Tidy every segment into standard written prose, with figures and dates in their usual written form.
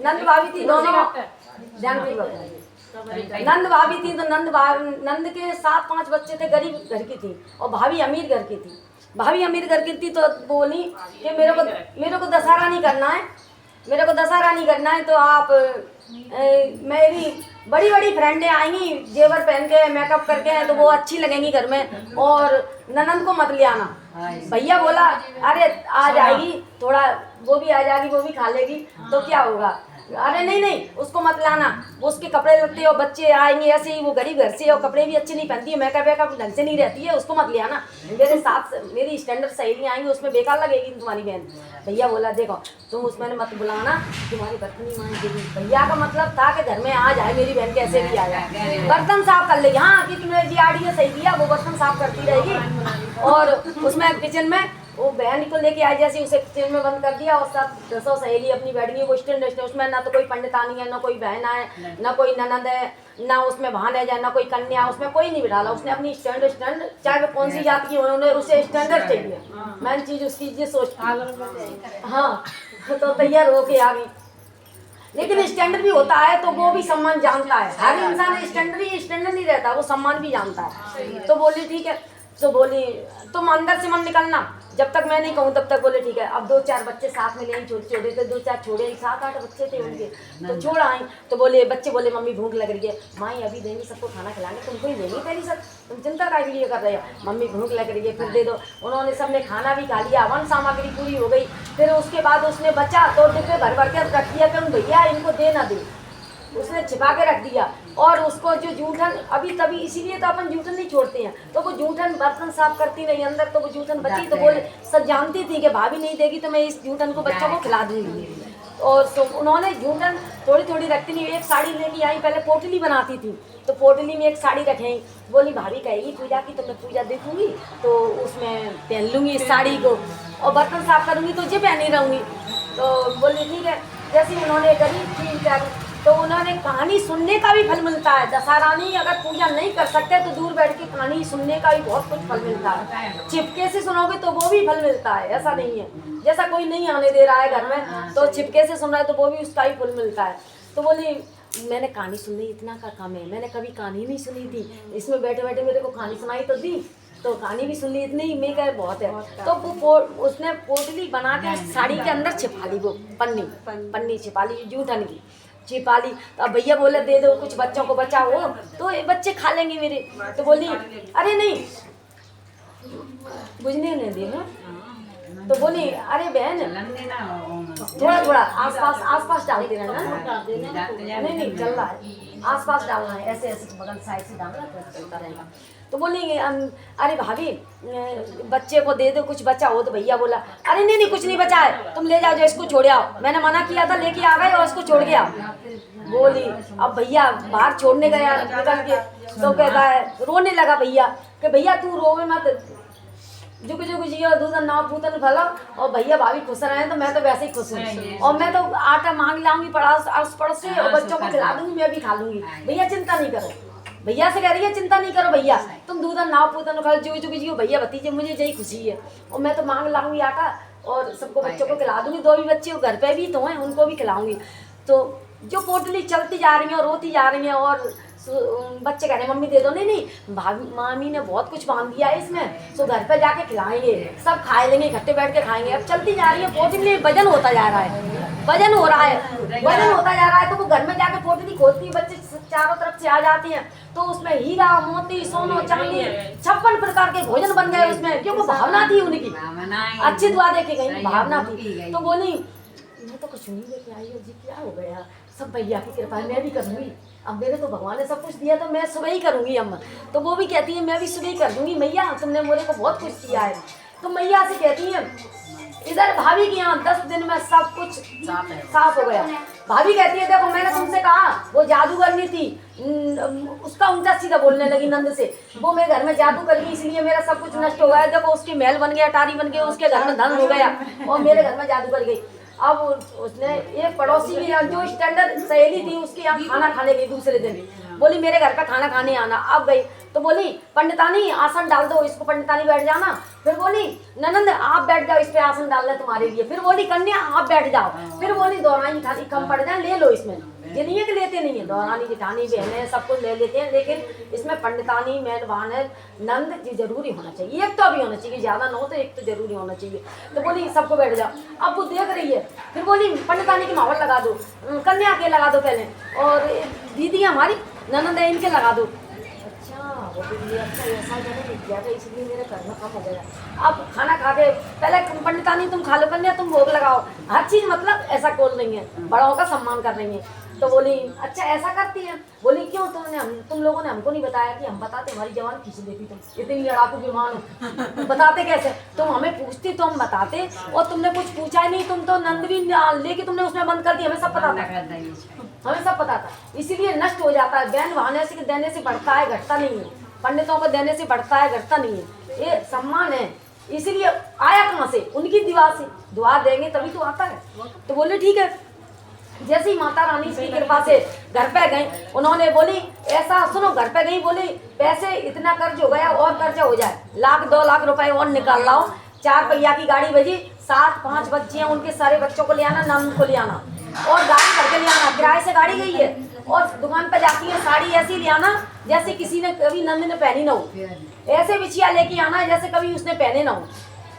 नंद भाभी थी दोनों, नंद भाभी थी तो नंद के 7-5 बच्चे थे, गरीब घर की थी, और भाभी अमीर घर की थी। भाभी अमीर घर की थी तो बोली कि मेरे को दशहरा नहीं करना है, मेरे को दशहरा नहीं करना है, तो आप मेरी बड़ी बड़ी फ्रेंडें आएंगी जेवर पहन के मेकअप करके, तो वो अच्छी लगेंगी घर में, और ननंद को मत ले आना। भैया बोला अरे आ जाएगी, थोड़ा वो भी आ जाएगी, वो भी खा लेगी, तो क्या होगा, अरे नहीं नहीं उसको मत लाना, वो उसके कपड़े लगते और बच्चे आएंगे ऐसे ही, वो गरीब घर से और कपड़े भी अच्छे नहीं पहनती है, मेकअप वेकअप ढंग से नहीं रहती है, उसको मत ले आना। मेरे साथ मेरी स्टैंडर्ड सहेली आएंगी, उसमें बेकार लगेगी तुम्हारी बहन। भैया बोला देखो तुम उसमें मत बुलाना, तुम्हारी बर्तन नहीं मांगेगी। भैया का मतलब था कि घर में आ जाए मेरी बहन, कैसे भी आ जाए, बर्तन साफ कर लेगी। हाँ क्योंकि मेरी जी आड़ी है सहेलिया, वो बर्तन साफ करती रहेगी, और उसमें किचन में वो बहन को लेके आई, जैसे उसे किचन में बंद कर दिया, और सब 10 सहेली अपनी बैठ गई। वो स्टैंड उसमें ना तो कोई पंडितानी है, ना कोई बहन है, ना कोई ननद है, ना उसमें भान है, ना कोई कन्या, उसमें कोई नहीं बिठाला। उसने अपनी स्टैंड चाहे वो कौन सी जात की, उन्होंने उसे स्टैंडर्ड चाहिए, मैन चीज उसकी ये सोच। हाँ तो तैयार होके आ गई, लेकिन स्टैंडर्ड भी होता है तो वो भी सम्मान जानता है। हर इंसान स्टैंडर्ड नहीं रहता, वो सम्मान भी जानता है। तो बोली ठीक है, तो बोली तुम अंदर से मन निकलना, जब तक मैं नहीं कहूँ तब तक। बोले ठीक है। अब 2-4 बच्चे साथ में ले, छोटे छोटे थे, 2-4 छोड़े, 7-8 बच्चे थे उनके, तो छोड़ आई। तो बोले बच्चे बोले मम्मी भूख लग रही है, माई अभी देंगी सबको खाना खिलाने, तुमको ही देंगी पहली सब, तुम चिंता का लिए कर रहे हो, मम्मी भूख लग रही है फिर दे दो। उन्होंने सबने खाना भी खा लिया, वन सामग्री पूरी हो गई। फिर उसके बाद उसने बचा तो डिब्बे भर भर के रख दिया कि भैया इनको दे ना दे, उसने छिपा के रख दिया। और उसको जो जूठन अभी तभी, इसीलिए तो अपन जूठन नहीं छोड़ते हैं, तो वो जूठन बर्तन साफ करती रही अंदर, तो वो जूठन बची, तो बोले सब जानती थी कि भाभी नहीं देगी तो मैं इस जूठन को बच्चों को खिला दूंगी। और तो उन्होंने जूठन थोड़ी थोड़ी रखती नहीं, एक साड़ी लेके आई, पहले पोटली बनाती थी, तो पोटली में एक साड़ी रखें। बोली भाभी कहेगी पूजा की तो मैं पूजा देखूंगी, तो उसमें पहन लूँगी इस साड़ी को, और बर्तन साफ करूँगी तो ये पहनी रहूँगी। तो बोली ठीक है। जैसे उन्होंने करी थी, तो उन्होंने कहानी सुनने का भी फल मिलता है। दशहरानी अगर पूजा नहीं कर सकते तो दूर बैठ के कहानी सुनने का भी बहुत कुछ फल मिलता है। चिपके से सुनोगे तो वो भी फल मिलता है, ऐसा नहीं है जैसा कोई नहीं आने दे रहा है घर में तो चिपके से सुन रहा है तो वो भी उसका ही फल मिलता है। तो बोली मैंने कहानी सुननी इतना का काम है, मैंने कभी कहानी नहीं सुनी थी, इसमें बैठे बैठे मेरे को कहानी सुनाई तो दी, तो कहानी भी सुन ली इतनी, मैं कह बहुत है। तो वो उसने पोटली बना के साड़ी के अंदर छिपा ली, वो पन्नी छिपा ली जूठन की छिपा ली। तो अब भैया बोले दे दो कुछ बच्चों को बचाओ, तो ये बच्चे खा लेंगे मेरे। तो बोली अरे नहीं बुझने नहीं दे। तो बोली अरे बहन थोड़ा थोड़ा आसपास डाल देना ना, नहीं चल रहा है, आसपास डालना है, ऐसे ऐसे बगल साइड से डालना तो चलता रहेगा। तो बोली अरे भाभी बच्चे को दे दो कुछ बचा हो। तो भैया बोला अरे नहीं कुछ नहीं बचा है, तुम ले जाओ जो इसको छोड़ आओ, मैंने मना किया था लेके आ गए और इसको छोड़ गया। बोली अब भैया बाहर छोड़ने गया निकल के, तो कहता है रोने लगा भैया कि भैया तू रोवे मत, जुग जुग जियो दूध नाव पूतन फलो, और भैया भाभी खुश रहे तो मैं तो वैसे ही खुश हूँ, और मैं तो आटा मांग लाऊंगी पड़ोस पड़ोस से और बच्चों को खिला दूंगी, मैं भी खा लूंगी, भैया चिंता नहीं करो। भैया से कह रही है चिंता नहीं करो भैया, तुम दूध नाव पूतन खा जुग जुग जियो भैया भतीजे, मुझे यही खुशी है, और मैं तो मांग लाऊंगी आटा और सबको बच्चों को खिला दूंगी, 2 भी बच्चे घर पे भी तो हैं उनको भी खिलाऊंगी। तो जो पोटली चलती जा रही है और रोती जा रही है, और बच्चे कह रहे मम्मी दे दो, नहीं भाभी मामी ने बहुत कुछ बांध दिया है इसमें, तो घर पे जाके खिलाएंगे, सब खा लेंगे, इकट्ठे बैठ के खाएंगे। अब चलती जा रही है पोटली, वजन होता जा रहा है, वजन होता जा रहा है। तो वो घर में जाके पोटली खोलती है, बच्चे चारों तरफ से आ जाते हैं, तो उसमें हीरा मोती सोनो चांदी 56 प्रकार के भोजन बन गए उसमें, क्योंकि भावना थी उनकी, अच्छी दुआ देके गई, भावना थी। तो बोली मैं तो कुछ नहीं लेके आई हो जी, क्या हो गया, सब भैया की कृपा है, मैं भी करूँगी, अब मेरे तो भगवान ने सब कुछ दिया तो मैं सुबह ही करूँगी अम्मा। तो वो भी कहती है मैं भी सुबह ही कर दूँगी मैया, तुमने मेरे को बहुत कुछ दिया है। तो मैया से कहती है इधर भाभी के यहाँ 10 दिन में सब कुछ साफ हो गया। भाभी कहती है देखो मैंने तुमसे कहा वो जादूगरनी थी, उसका उल्टा सीधा बोलने लगी नंद से, वो मेरे घर में जादू कर गई इसलिए मेरा सब कुछ नष्ट हो गया, देखो उसके महल बन गया, अटारी बन गई, उसके घर में धन हो गया और मेरे घर में जादू कर गई। अब उसने एक पड़ोसी की जो स्टैंडर्ड सहेली थी उसके यहाँ खाना खाने गई दूसरे दिन, बोली मेरे घर पे खाना खाने आना। अब गई तो बोली पंडितानी आसन डाल दो इसको, पंडितानी बैठ जाना। फिर बोली ननंद आप बैठ जाओ, इस पे आसन डाल दे तुम्हारे लिए। फिर बोली कन्या आप बैठ जाओ। फिर बोली दौरानी खाली कम पड़ जाए, ले लो इसमें। ये नहीं है कि लेते नहीं है, दौरानी जेठानी बहनें सब कुछ ले लेते हैं, लेकिन इसमें पंडितानी मेहरबान है नंद जी जरूरी होना चाहिए। एक तो अभी होना चाहिए, ज्यादा ना हो तो एक तो जरूरी होना चाहिए। तो बोली सबको बैठ जाओ। अब वो देख रही है, फिर बोली पंडितानी की माहौल लगा दो, कन्या के लगा दो पहले, और दीदी हमारी ननंद है इनके लगा दो। अच्छा वो भी अच्छा ऐसा मैंने नहीं किया था, इसलिए मेरा करना कम हो गया। अब खाना खा के पहले पंडितानी तुम खा लो, कन्या तुम भोग लगाओ, हर चीज मतलब ऐसा बोल रही है, बड़ों का सम्मान कर रही है। तो बोली अच्छा ऐसा करती है। बोली क्यों तुम लोगों ने हमको नहीं बताया कि हम बताते, हमारी जवान खींच देती, तुम इतनी लड़ाकू विमान हो, बताते कैसे? तुम हमें पूछती तो हम बताते, और तुमने कुछ पूछा ही नहीं, तुम तो नंद भी लेके तुमने उसमें बंद कर दी। हमें सब पता था, हमें सब पता था, इसीलिए नष्ट हो जाता है। बहन बहाने से देने से बढ़ता है, घटता नहीं है। पंडितों को देने से बढ़ता है, घटता नहीं है। ये सम्मान है, इसीलिए आया कहाँ से? उनकी दुआ से। दुआ देंगे तभी तो आता है। तो बोले ठीक है। जैसे ही माता रानी की कृपा से घर पे गई, उन्होंने बोली ऐसा सुनो, घर पे गई बोली पैसे इतना कर्ज हो गया और कर्जा हो जाए, 1-2 लाख रुपए और निकाल लाओ। 4 पहिया की गाड़ी बजी, 7-5 बच्चे हैं, उनके सारे बच्चों को ले आना, नंद को ले आना, और गाड़ी भर के ले आना। किराए से गाड़ी गई है, और दुकान पे जाती है साड़ी ऐसी ले आना जैसे किसी ने कभी नंद ने पहनी ना हो, ऐसे बिछिया लेके आना जैसे कभी उसने पहने ना हो।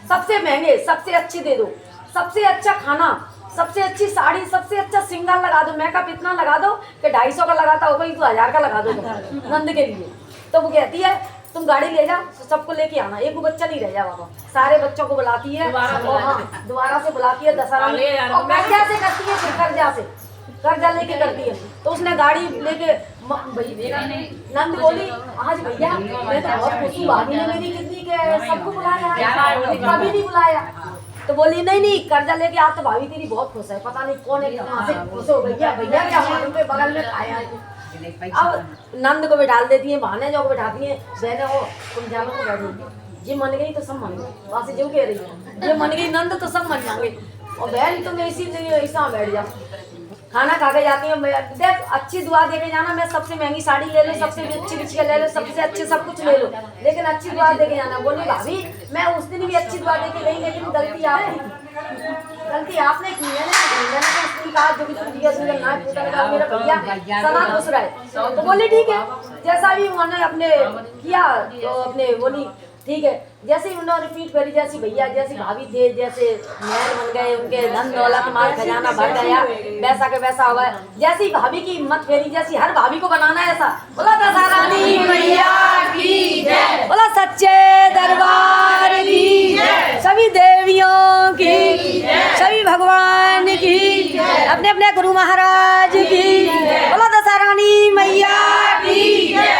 सबसे महंगे, सबसे अच्छे दे दो, सबसे अच्छा खाना, सबसे अच्छी साड़ी, सबसे अच्छा सिंगार लगा दो, मेकअप इतना लगा दो कि 250 का लगाता होगा, तो 1000 का लगा दो नंद के लिए। तो वो कहती है तुम गाड़ी ले जाओ, सबको लेके आना, एक बच्चा नहीं रह जा बाबा। सारे बच्चों को बुलाती है, दोबारा से बुलाती है दशहरा में, और कर्जा से करती है, फिर कर्जा लेके करती है। तो उसने गाड़ी लेके नंद बोली आज भैया मैं तो बहुत खुश हूँ, भाभी ने मेरी कितनी के सबको बुलाया, कभी नहीं बुलाया। तो बोली नहीं कर्जा लेके आप तो भाभी तेरी बहुत खुश है, पता नहीं कौन है कहाँ से खुश हो भैया क्या मालूम के बगल में खाया है। अब नंद को बिठा देती है, बहाने जो को बिठाती है, बहने हो तुम जानो को बैठेगी, ये मन गई तो सब मन गई, वहाँ से जो कह रही है ये मन गई नंद तो सब मन जाएंगे, और बहन तुम इसीलिए ऐसा बैठ जाओ। खाना खा के जाती है, देख अच्छी दुआ दे के जाना, मैं सबसे महंगी साड़ी ले लो, सबसे अच्छी बिछिया ले लो, सबसे अच्छे सब कुछ ले लो, लेकिन अच्छी दुआ दे के जाना। बोली भाभी मैं उस दिन भी अच्छी दुआ दे के गई, लेकिन गलती आपने की, गलती आपने की है ना, मैंने तो उस दिन कहा जो भी तुम दिया सुंदर ना पूछा मेरा भैया सदा खुश रहे। तो बोली ठीक है, जैसा भी उन्होंने अपने किया तो अपने बोली ठीक है। जैसे ही उन्होंने पीठ फेरी, जैसी भैया जैसी भाभी थे, जैसे महल बन गए, उनके धन दौलत माल खजाना भर गया, वैसा के वैसा हुआ। जैसी भाभी की हिम्मत फेरी, जैसी हर भाभी को बनाना है ऐसा। बोला दशहरा रानी मैया की जय, बोला सच्चे दरबार की जय, सभी देवियों की, सभी भगवान की, अपने अपने गुरु महाराज की, बोला दशहरा रानी मैया